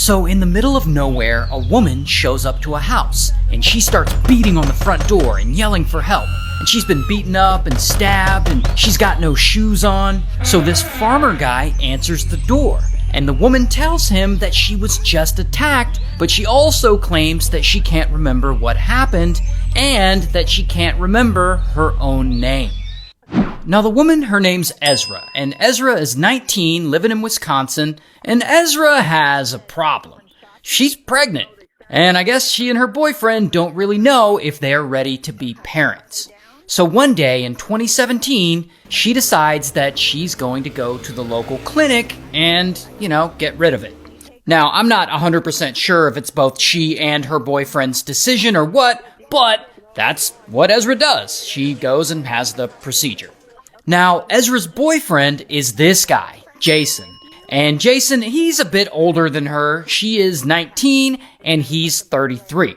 So in the middle of nowhere, a woman shows up to a house, and she starts beating on the front door and yelling for help. And she's been beaten up and stabbed, and she's got no shoes on. So this farmer guy answers the door, and the woman tells him that she was just attacked, but she also claims that she can't remember what happened, and that she can't remember her own name. Now the woman, her name's Ezra, and Ezra is 19, living in Wisconsin, and Ezra has a problem. She's pregnant, and I guess she and her boyfriend don't really know if they're ready to be parents. So one day in 2017, she decides that she's going to go to the local clinic and, get rid of it. Now, I'm not 100% sure if it's both she and her boyfriend's decision or what, but that's what Ezra does. She goes and has the procedure. Now, Ezra's boyfriend is this guy, Jason. And Jason, he's a bit older than her. She is 19 and he's 33.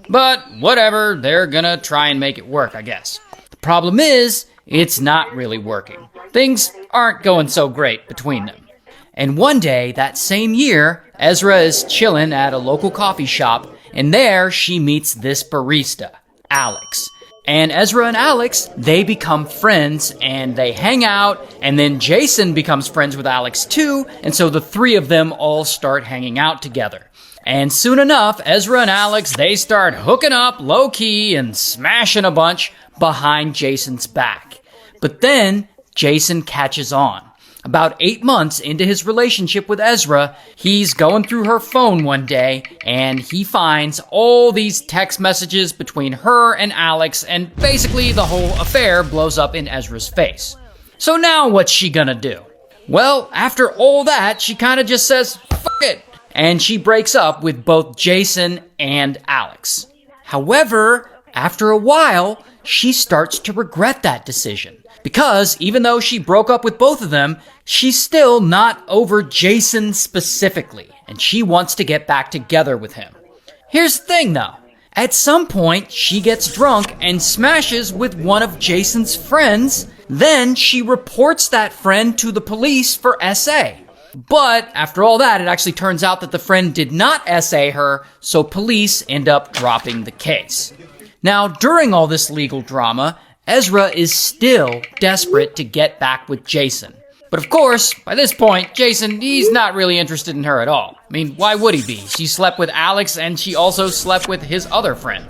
But whatever, they're gonna try and make it work, I guess. The problem is, it's not really working. Things aren't going so great between them. And one day, that same year, Ezra is chilling at a local coffee shop, and there she meets this barista, Alex. And Ezra and Alex, they become friends, and they hang out, and then Jason becomes friends with Alex too, and so the three of them all start hanging out together. And soon enough, Ezra and Alex, they start hooking up low-key and smashing a bunch behind Jason's back. But then, Jason catches on. About 8 months into his relationship with Ezra, he's going through her phone one day, and he finds all these text messages between her and Alex, and basically the whole affair blows up in Ezra's face. So now what's she gonna do? Well, after all that, she kinda just says, fuck it, and she breaks up with both Jason and Alex. However, after a while, she starts to regret that decision. Because even though she broke up with both of them, she's still not over Jason specifically, and she wants to get back together with him. Here's the thing though. At some point, she gets drunk and smashes with one of Jason's friends. Then she reports that friend to the police for SA. But after all that, it actually turns out that the friend did not SA her, so police end up dropping the case. Now, during all this legal drama, Ezra is still desperate to get back with Jason. But of course, by this point, Jason, he's not really interested in her at all. I mean, why would he be? She slept with Alex and she also slept with his other friend.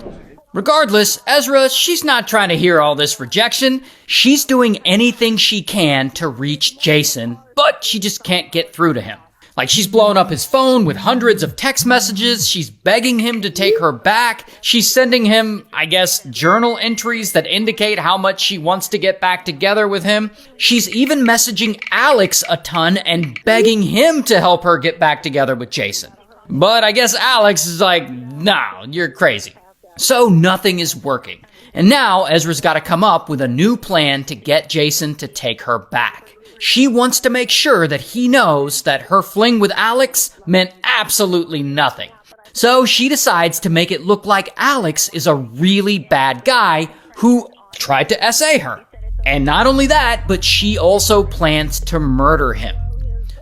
Regardless, Ezra, she's not trying to hear all this rejection. She's doing anything she can to reach Jason, but she just can't get through to him. Like, she's blowing up his phone with hundreds of text messages. She's begging him to take her back. She's sending him, I guess, journal entries that indicate how much she wants to get back together with him. She's even messaging Alex a ton and begging him to help her get back together with Jason. But I guess Alex is like, no, you're crazy. So nothing is working. And now Ezra's got to come up with a new plan to get Jason to take her back. She wants to make sure that he knows that her fling with Alex meant absolutely nothing. So she decides to make it look like Alex is a really bad guy who tried to SA her. And not only that, but she also plans to murder him.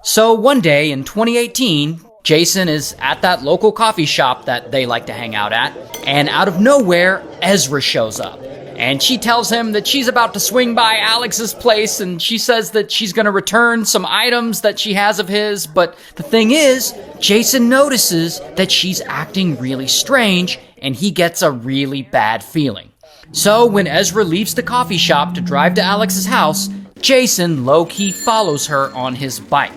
So one day in 2018, Jason is at that local coffee shop that they like to hang out at, and out of nowhere, Ezra shows up. And she tells him that she's about to swing by Alex's place, and she says that she's going to return some items that she has of his, but the thing is, Jason notices that she's acting really strange, and he gets a really bad feeling. So when Ezra leaves the coffee shop to drive to Alex's house, Jason low-key follows her on his bike.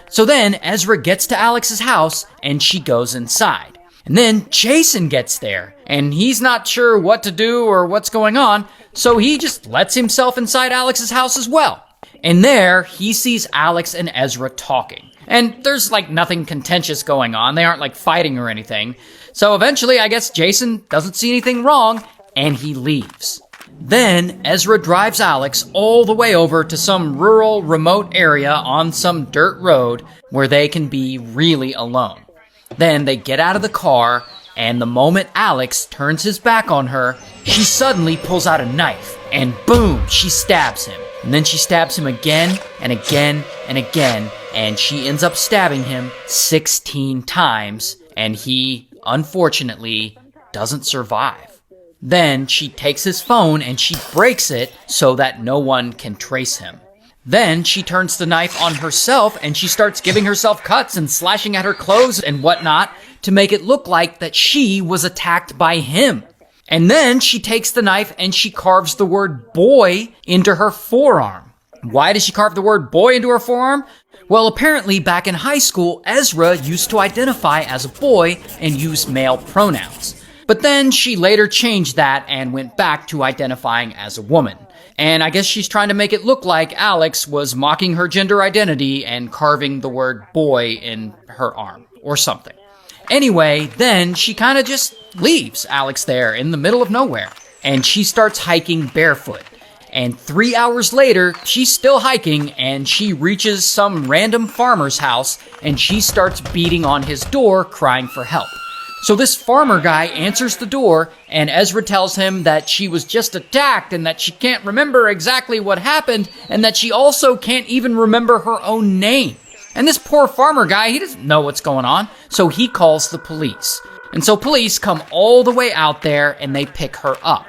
So then Ezra gets to Alex's house, and she goes inside. And then Jason gets there, and he's not sure what to do or what's going on, so he just lets himself inside Alex's house as well. And there, he sees Alex and Ezra talking. And there's like nothing contentious going on, they aren't like fighting or anything. So eventually, I guess Jason doesn't see anything wrong, and he leaves. Then, Ezra drives Alex all the way over to some rural, remote area on some dirt road where they can be really alone. Then they get out of the car, and the moment Alex turns his back on her, she suddenly pulls out a knife, and boom, she stabs him. And then she stabs him again, and again, and again, and she ends up stabbing him 16 times, and he, unfortunately, doesn't survive. Then she takes his phone and she breaks it so that no one can trace him. Then she turns the knife on herself and she starts giving herself cuts and slashing at her clothes and whatnot to make it look like that she was attacked by him. And then she takes the knife and she carves the word boy into her forearm. Why does she carve the word boy into her forearm? Well, apparently back in high school, Ezra used to identify as a boy and use male pronouns. But then she later changed that and went back to identifying as a woman. And I guess she's trying to make it look like Alex was mocking her gender identity and carving the word boy in her arm or something. Anyway, then she kind of just leaves Alex there in the middle of nowhere. And she starts hiking barefoot. And 3 hours later, she's still hiking and she reaches some random farmer's house and she starts beating on his door, crying for help. So this farmer guy answers the door, and Ezra tells him that she was just attacked and that she can't remember exactly what happened, and that she also can't even remember her own name. And this poor farmer guy, he doesn't know what's going on, so he calls the police. And so police come all the way out there and they pick her up.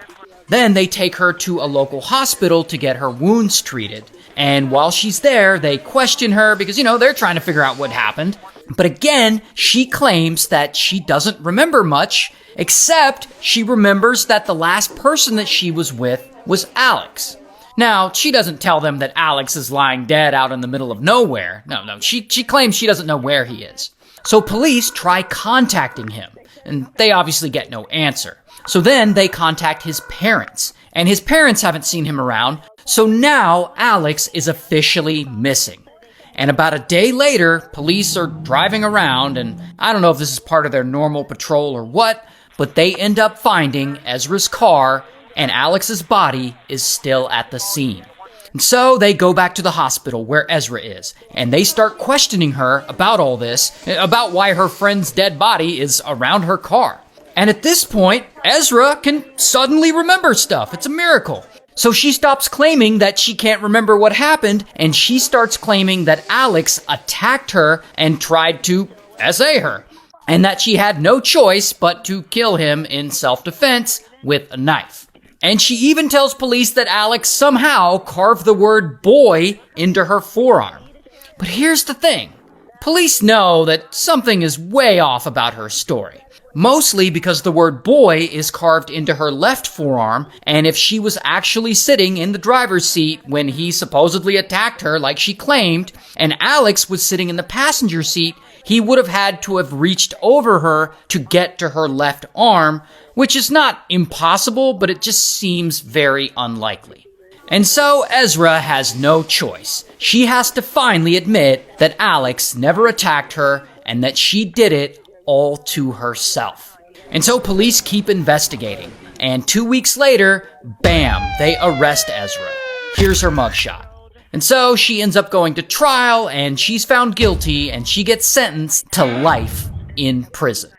Then they take her to a local hospital to get her wounds treated. And while she's there, they question her because, they're trying to figure out what happened. But again, she claims that she doesn't remember much, except she remembers that the last person that she was with was Alex. Now, she doesn't tell them that Alex is lying dead out in the middle of nowhere. No, she claims she doesn't know where he is. So police try contacting him, and they obviously get no answer. So then they contact his parents, and his parents haven't seen him around, so now Alex is officially missing. And about a day later, police are driving around, and I don't know if this is part of their normal patrol or what, but they end up finding Ezra's car, and Alex's body is still at the scene. And so they go back to the hospital where Ezra is, and they start questioning her about all this, about why her friend's dead body is around her car. And at this point, Ezra can suddenly remember stuff. It's a miracle. So she stops claiming that she can't remember what happened, and she starts claiming that Alex attacked her and tried to SA her, and that she had no choice but to kill him in self-defense with a knife. And she even tells police that Alex somehow carved the word boy into her forearm. But here's the thing. Police know that something is way off about her story. Mostly because the word boy is carved into her left forearm, and if she was actually sitting in the driver's seat when he supposedly attacked her like she claimed, and Alex was sitting in the passenger seat, he would have had to have reached over her to get to her left arm, which is not impossible, but it just seems very unlikely. And so Ezra has no choice. She has to finally admit that Alex never attacked her and that she did it all to herself. And so police keep investigating, and 2 weeks later, bam, they arrest Ezra. Here's her mugshot. And so she ends up going to trial, and she's found guilty, and she gets sentenced to life in prison.